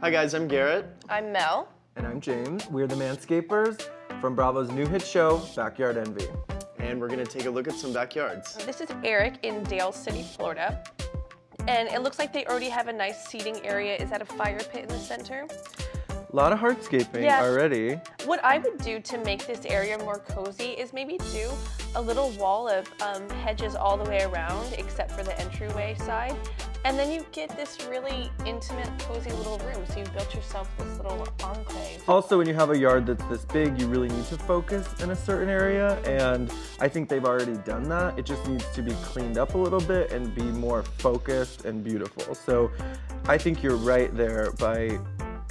Hi guys, I'm Garrett. I'm Mel. And I'm James. We're the Manscapers from Bravo's new hit show, Backyard Envy. And we're gonna take a look at some backyards. This is Eric in Dale City, Florida. And it looks like they already have a nice seating area. Is that a fire pit in the center? A lot of hardscaping already. What I would do to make this area more cozy is maybe do a little wall of hedges all the way around, except for the entryway side. And then you get this really intimate, cozy little room. So you've built yourself this little enclave. Also, when you have a yard that's this big, you really need to focus in a certain area. And I think they've already done that. It just needs to be cleaned up a little bit and be more focused and beautiful. So I think you're right there by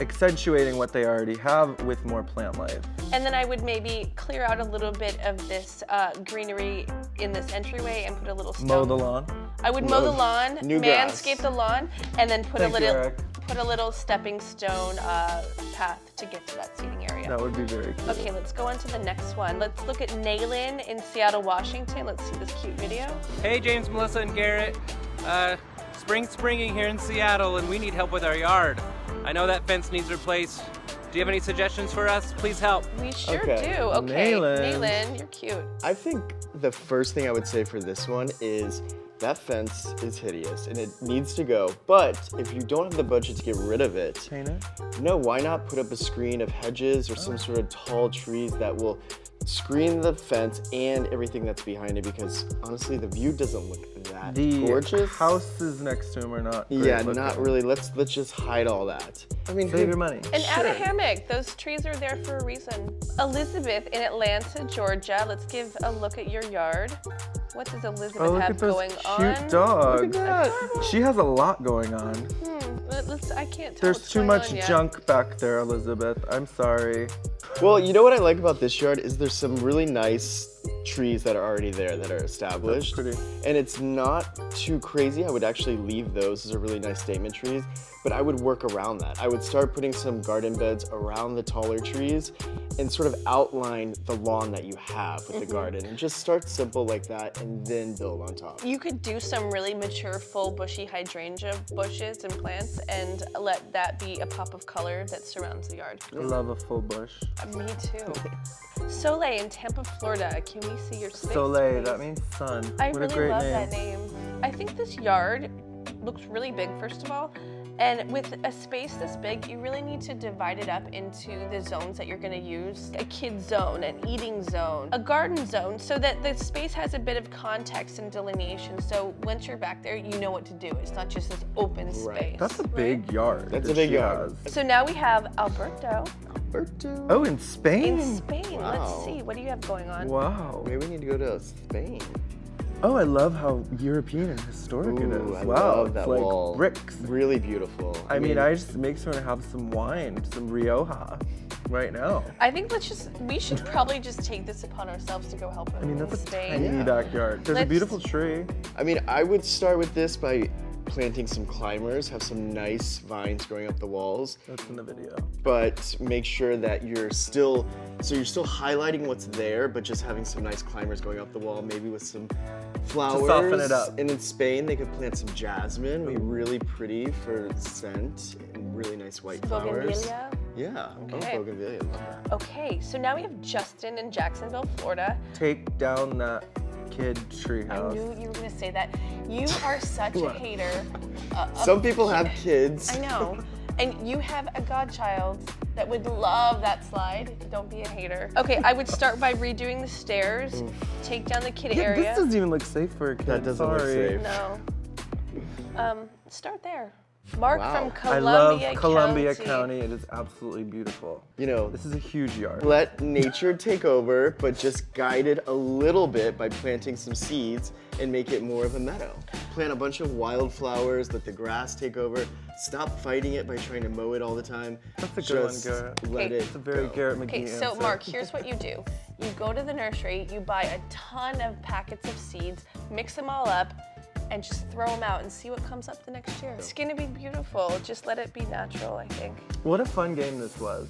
accentuating what they already have with more plant life. And then I would maybe clear out a little bit of this greenery in this entryway and put a little stone. Mow the lawn? I would mow the lawn, manscape the lawn, and then put a little stepping stone path to get to that seating area. That would be very cute. Okay, let's go on to the next one. Let's look at Naylin in Seattle, Washington. Let's see this cute video. Hey James, Melissa, and Garrett. Springing here in Seattle, and we need help with our yard. I know that fence needs replaced. Do you have any suggestions for us? Please help. We sure do. Okay, Naylin, you're cute. I think the first thing I would say for this one is that fence is hideous and it needs to go. But if you don't have the budget to get rid of it, paint it? No, why not put up a screen of hedges or some sort of tall trees that will screen the fence and everything that's behind it, because honestly the view doesn't look that gorgeous. The houses next to him are not great looking. Not really. Let's just hide all that. I mean, save your money. And add a hammock. Those trees are there for a reason. Elizabeth in Atlanta, Georgia. Let's give a look at your yard. What does Elizabeth have going on? Cute dogs. Look at that. She has a lot going on. I can't tell. There's too much junk back there, Elizabeth. I'm sorry. Well, you know what I like about this yard is there's some really nice trees that are already there that are established. That's pretty. And it's not too crazy. I would actually leave those. Those are really nice statement trees. But I would work around that. I would start putting some garden beds around the taller trees and sort of outline the lawn that you have with the garden, and just start simple like that and then build on top. You could do some really mature, full, bushy hydrangea bushes and plants and let that be a pop of color that surrounds the yard. I love a full bush. Me too. Soleil in Tampa, Florida. Can we see your space, Soleil, please? that means sun. I what really a great love name. that name. I think this yard looks really big, first of all. And with a space this big, you really need to divide it up into the zones that you're gonna use. A kid zone, an eating zone, a garden zone, so that the space has a bit of context and delineation. So once you're back there, you know what to do. It's not just this open space. That's a big yard. That's a big yard. So now we have Alberto. Oh, in Spain? In Spain. Wow. Let's see. What do you have going on? Wow. Maybe we need to go to Spain. Oh, I love how European and historic it is. I Wow, love that it's like wall. bricks. Really beautiful. I mean, I just make sure to have some wine, some Rioja, right now. I think we should probably just take this upon ourselves to go help them. I mean, that's a Spain. tiny backyard. There's a beautiful tree. I mean, I would start with this by planting some climbers, have some nice vines growing up the walls. That's in the video. But make sure that you're still highlighting what's there, but just having some nice climbers going up the wall, maybe with some flowers. To soften it up. And in Spain, they could plant some jasmine, be really pretty for scent, and really nice white flowers. Bougainvillea? Yeah, Okay. bougainvillea, love that. Okay, so now we have Justin in Jacksonville, Florida. Take down that kid treehouse. I knew you were gonna say that. You are such a hater. Some people have kids. I know. And you have a godchild that would love that slide. Don't be a hater. Okay, I would start by redoing the stairs, take down the kid area. This doesn't even look safe for a kid. That doesn't look safe. No. Start there. Mark from I love Columbia Columbia County. It is absolutely beautiful. You know, this is a huge yard. Let nature take over, but just guide it a little bit by planting some seeds and make it more of a meadow. Plant a bunch of wildflowers, let the grass take over. Stop fighting it by trying to mow it all the time. That's a good one, Garrett. Let it It's a very go. Garrett McGee Okay, so answer. Mark, here's what you do. You go to the nursery, you buy a ton of packets of seeds, mix them all up, and just throw them out and see what comes up the next year. It's gonna be beautiful. Just let it be natural, I think. What a fun game this was.